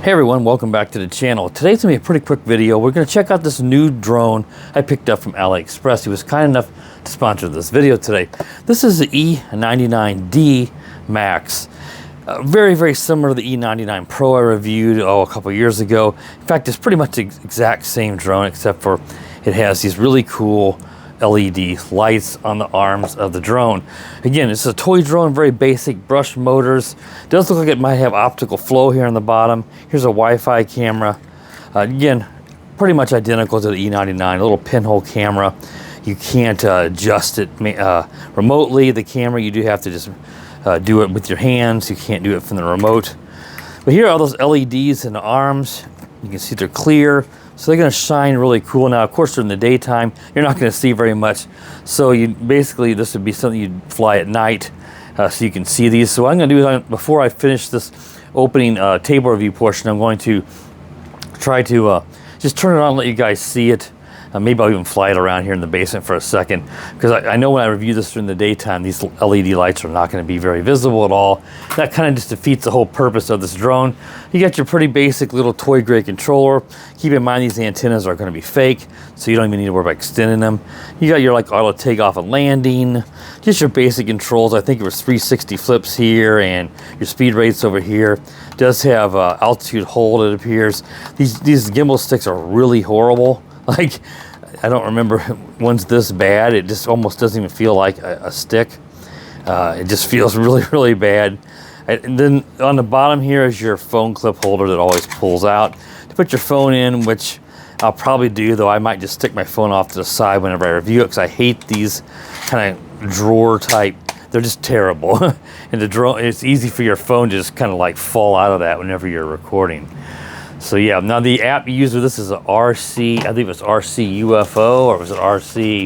Hey everyone, welcome back to the channel. Today's gonna be a pretty quick video. We're gonna check out this new drone I picked up from AliExpress. He was kind enough to sponsor this video today. This is the E99D Max. Very, very similar to the E99 Pro I reviewed a couple years ago. In fact, it's pretty much the exact same drone except for it has these really cool LED lights on the arms of the drone. Again, it's a toy drone, very basic brush motors. Does look like it might have optical flow here on the bottom. Here's a Wi-Fi camera. Again, pretty much identical to the E99, a little pinhole camera. You can't adjust it remotely. The camera, you do have to just do it with your hands. You can't do it from the remote. But here are all those LEDs in the arms. You can see they're clear. So they're going to shine really cool. Now, of course, during the daytime, you're not going to see very much. So you basically, this would be something you'd fly at night so you can see these. So what I'm going to do, before I finish this opening table review portion, I'm going to try to just turn it on and let you guys see it. Maybe I'll even fly it around here in the basement for a second, because I know when I review this during the daytime, these LED lights are not going to be very visible at all. That kind of just defeats the whole purpose of this drone. You got your pretty basic little toy grade controller. Keep in mind these antennas are going to be fake, so you don't even need to worry about extending them. You got your auto takeoff and landing, just your basic controls. I think it was 360 flips here, and your speed rates over here. It does have altitude hold, it appears. These gimbal sticks are really horrible. Like, I don't remember one's this bad. It just almost doesn't even feel like a stick. It just feels really, really bad. And then on the bottom here is your phone clip holder that always pulls out to put your phone in, which I'll probably do, though I might just stick my phone off to the side whenever I review it, because I hate these kind of drawer type. They're just terrible. And the drone, it's easy for your phone to just kind of like fall out of that whenever you're recording. So yeah, now the app you use with this is a RC, I think it was RC UFO, or was it RC?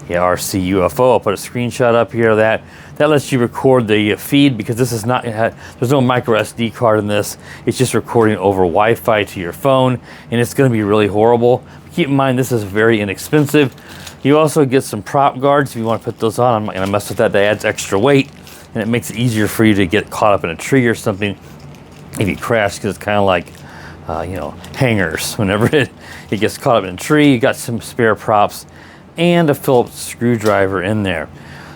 Yeah, RC UFO. I'll put a screenshot up here of that. That lets you record the feed, because this is not, there's no micro SD card in this. It's just recording over Wi-Fi to your phone, and it's going to be really horrible. Keep in mind, this is very inexpensive. You also get some prop guards if you want to put those on. I'm not going to mess with that. That adds extra weight, and it makes it easier for you to get caught up in a tree or something if you crash, because it's kind of like hangers. Whenever it gets caught up in a tree, you got some spare props and a Phillips screwdriver in there.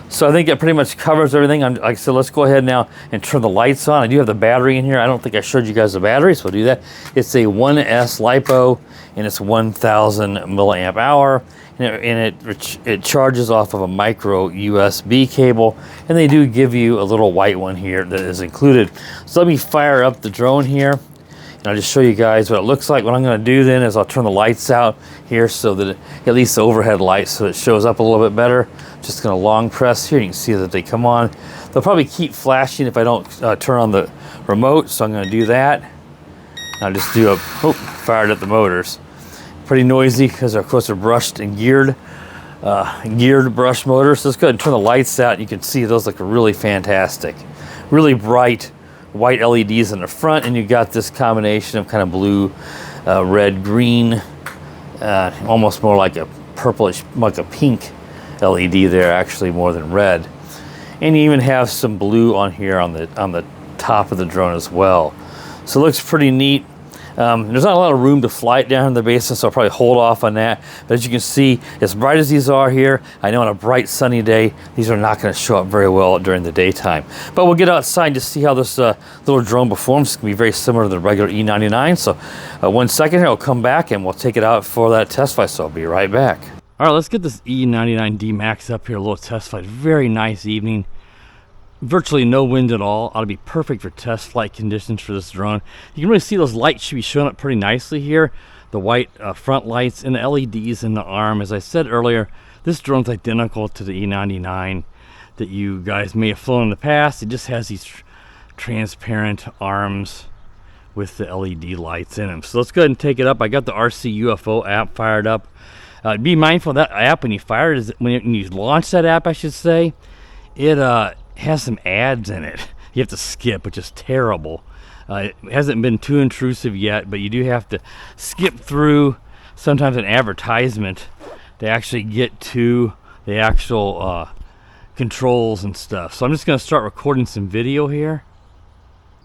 So I think that pretty much covers everything. Like I said, let's go ahead now and turn the lights on. I do have the battery in here. I don't think I showed you guys the battery, so we'll do that. It's a 1S LiPo, and it's 1,000 milliamp hour, and it charges off of a micro USB cable, and they do give you a little white one here that is included. So let me fire up the drone here. And I'll just show you guys what it looks like. What I'm going to do then is I'll turn the lights out here so that at least the overhead lights, so it shows up a little bit better. Just going to long press here. You can see that they come on. They'll probably keep flashing if I don't turn on the remote, so I'm going to do that. And I'll just do fired up the motors. Pretty noisy because of course they're brushed and geared brush motors. So let's go ahead and turn the lights out. You can see those look really fantastic. Really bright white LEDs in the front, and you got this combination of kind of blue, red, green, almost more like a purplish, like a pink LED there, actually more than red. And you even have some blue on here on the top of the drone as well. So it looks pretty neat. There's not a lot of room to fly it down in the basement, so I'll probably hold off on that. But as you can see, as bright as these are here, I know on a bright sunny day, these are not going to show up very well during the daytime. But we'll get outside to see how this little drone performs. It's going to be very similar to the regular E99. So 1 second here, I'll come back and we'll take it out for that test flight. So I'll be right back. All right, let's get this E99D Max up here, a little test flight. Very nice evening. Virtually no wind at all. Ought to be perfect for test flight conditions for this drone. You can really see those lights should be showing up pretty nicely here. The white front lights and the LEDs in the arm. As I said earlier, this drone's identical to the E99 that you guys may have flown in the past. It just has these transparent arms with the LED lights in them. So let's go ahead and take it up. I got the RC UFO app fired up. Be mindful of that app when you fire it. When you launch that app, I should say, it has some ads in it you have to skip, which is terrible. It hasn't been too intrusive yet, but you do have to skip through sometimes an advertisement to actually get to the actual controls and stuff. So I'm just going to start recording some video here.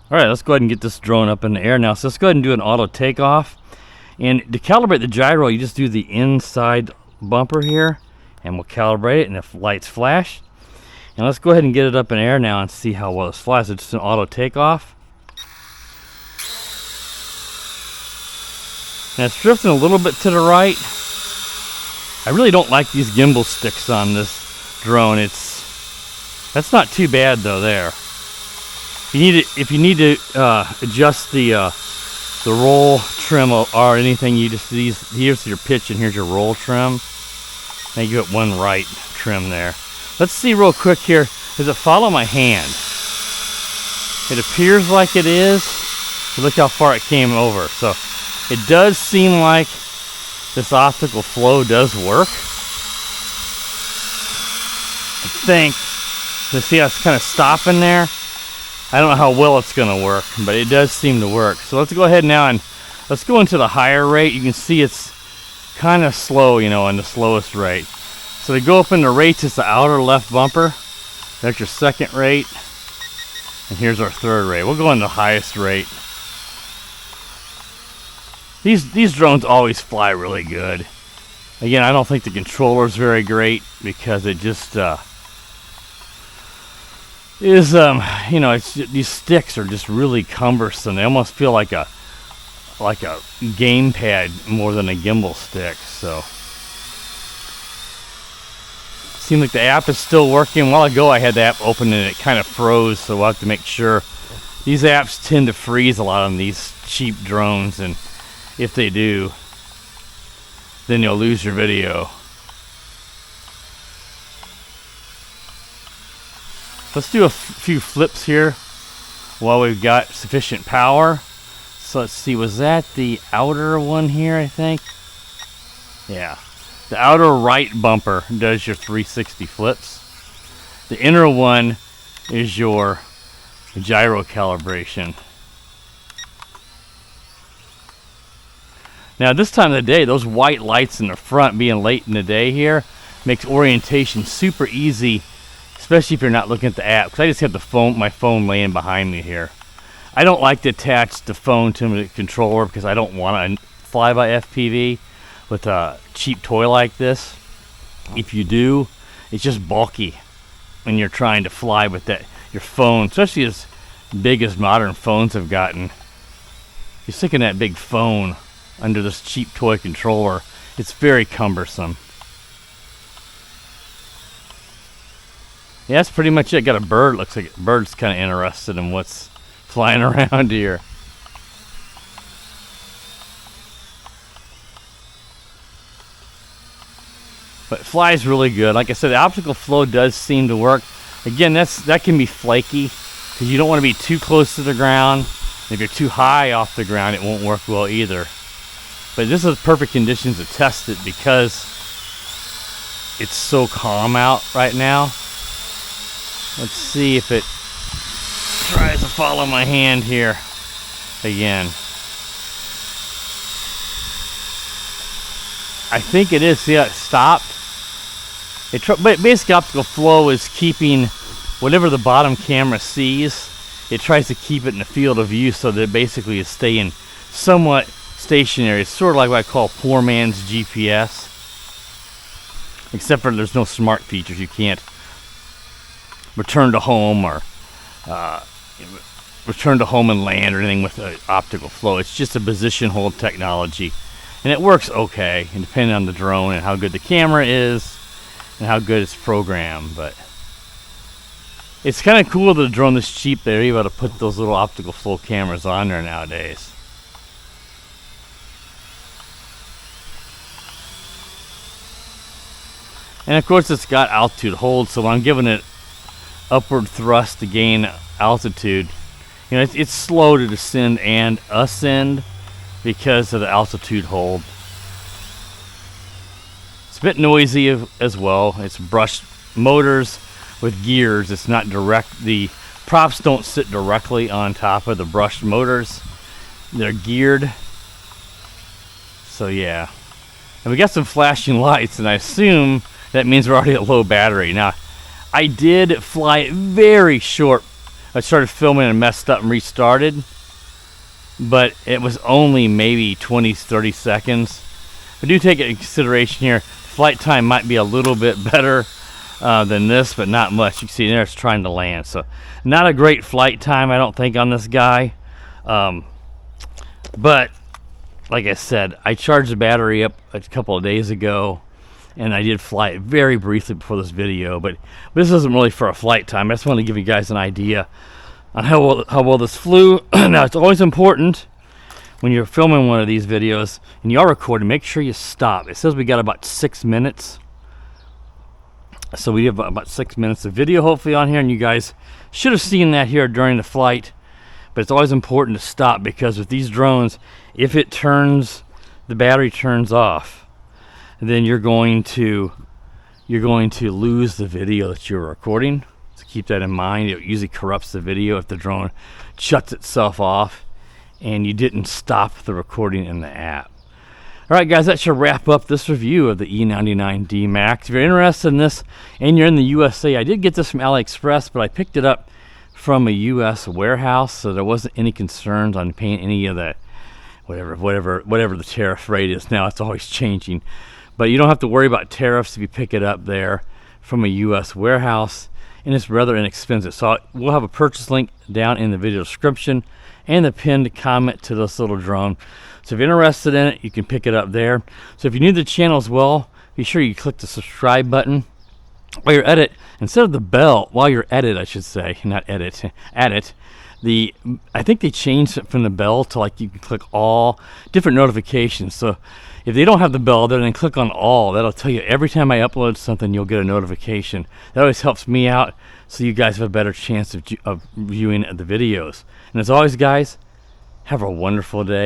All right, let's go ahead and get this drone up in the air now. So let's go ahead and do an auto takeoff. And to calibrate the gyro, you just do the inside bumper here, and we'll calibrate it, and if lights flash. And let's go ahead and get it up in air now and see how well it flies. It's just an auto takeoff. And it's drifting a little bit to the right. I really don't like these gimbal sticks on this drone. That's not too bad though there. If you need to adjust the roll trim or anything, you just here's your pitch and here's your roll trim. Now you get one right trim there. Let's see real quick here. Does it follow my hand? It appears like it is. So look how far it came over. So it does seem like this optical flow does work. I think. You see how it's kind of stopping there? I don't know how well it's going to work, but it does seem to work. So let's go ahead now and let's go into the higher rate. You can see it's kind of slow, you know, in the slowest rate. So to go up in the rates, it's the outer left bumper. That's your second rate. And here's our third rate. We'll go in the highest rate. These drones always fly really good. Again, I don't think the controller's very great because it just is you know, these sticks are just really cumbersome. They almost feel like a gamepad more than a gimbal stick. So seems like the app is still working. A while ago I had the app open and it kind of froze, so we'll have to make sure. These apps tend to freeze a lot on these cheap drones, and if they do, then you'll lose your video. Let's do a few flips here while we've got sufficient power. So let's see, was that the outer one here, I think? Yeah. The outer right bumper does your 360 flips. The inner one is your gyro calibration. Now this time of the day, those white lights in the front being late in the day here makes orientation super easy, especially if you're not looking at the app, because I just have my phone laying behind me here. I don't like to attach the phone to the controller because I don't want to fly by FPV with a cheap toy like this. If you do, it's just bulky when you're trying to fly with your phone, especially as big as modern phones have gotten. You're sticking that big phone under this cheap toy controller, it's very cumbersome. Yeah, that's pretty much it. Got a bird. Looks like a bird's kind of interested in what's flying around here. But it flies really good. Like I said, the optical flow does seem to work. Again, that can be flaky because you don't want to be too close to the ground. If you're too high off the ground, it won't work well either. But this is perfect conditions to test it because it's so calm out right now. Let's see if it tries to follow my hand here again. I think it is. See how it stopped? But basically, optical flow is keeping whatever the bottom camera sees. It tries to keep it in the field of view so that it basically is staying somewhat stationary. It's sort of like what I call poor man's GPS. Except for there's no smart features. You can't return to home or return to home and land or anything with optical flow. It's just a position hold technology. And it works okay, and depending on the drone and how good the camera is and how good it's programmed. But it's kind of cool that the drone is cheap. They're able to put those little optical flow cameras on there nowadays. And of course it's got altitude hold, so when I'm giving it upward thrust to gain altitude, you know, it's slow to descend and ascend because of the altitude hold. It's a bit noisy as well. It's brushed motors with gears. It's not direct. The props don't sit directly on top of the brushed motors. They're geared. So yeah. And we got some flashing lights, and I assume that means we're already at low battery. Now, I did fly a I started filming and messed up and restarted, but it was only maybe 20-30 seconds. I do take it into consideration here, flight time might be a little bit better than this, but not much. You can see there it's trying to land, so not a great flight time, I don't think, on this guy. But like I said, I charged the battery up a couple of days ago, and I did fly it very briefly before this video, but this isn't really for a flight time. I just want to give you guys an idea on how well this flew. Now, it's always important when you're filming one of these videos and you are recording, make sure you stop. It says we got about 6 minutes. So we have about 6 minutes of video hopefully on here, and you guys should have seen that here during the flight. But it's always important to stop, because with these drones, if it turns, the battery turns off, then you're going to lose the video that you're recording. So keep that in mind. It usually corrupts the video if the drone shuts itself off and you didn't stop the recording in the app. All right, guys, that should wrap up this review of the E99D Max. If you're interested in this and you're in the USA, I did get this from AliExpress, but I picked it up from a US warehouse, so there wasn't any concerns on paying any of that, whatever the tariff rate is now. It's always changing, but you don't have to worry about tariffs if you pick it up there from a US warehouse, and it's rather inexpensive. So we'll have a purchase link down in the video description and the pinned comment to this little drone. So if you're interested in it, you can pick it up there. So if you're new to the channel as well, be sure you click the subscribe button. While you're at it, instead of the bell, while you're at it, I should say, not edit, at it, I think they changed it from the bell to, like, you can click all different notifications. So if they don't have the bell there, then click on all. That'll tell you every time I upload something, you'll get a notification. That always helps me out, so you guys have a better chance of viewing the videos. And as always, guys, have a wonderful day.